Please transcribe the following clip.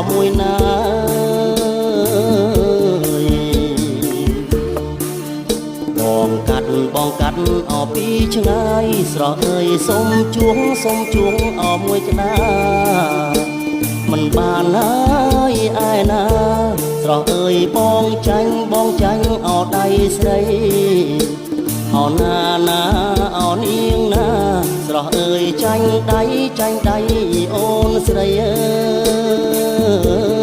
មួយណាបងកាត់អពីឆ្ងាយស្រស់អើយសុំជួងអមួយក្តាមិនបានហើយឯណាស្រស់អើយបងចាញ់អដៃស្រីអណាអនាងណាស្រស់អើយចាញ់ដៃអូនស្រីអើយ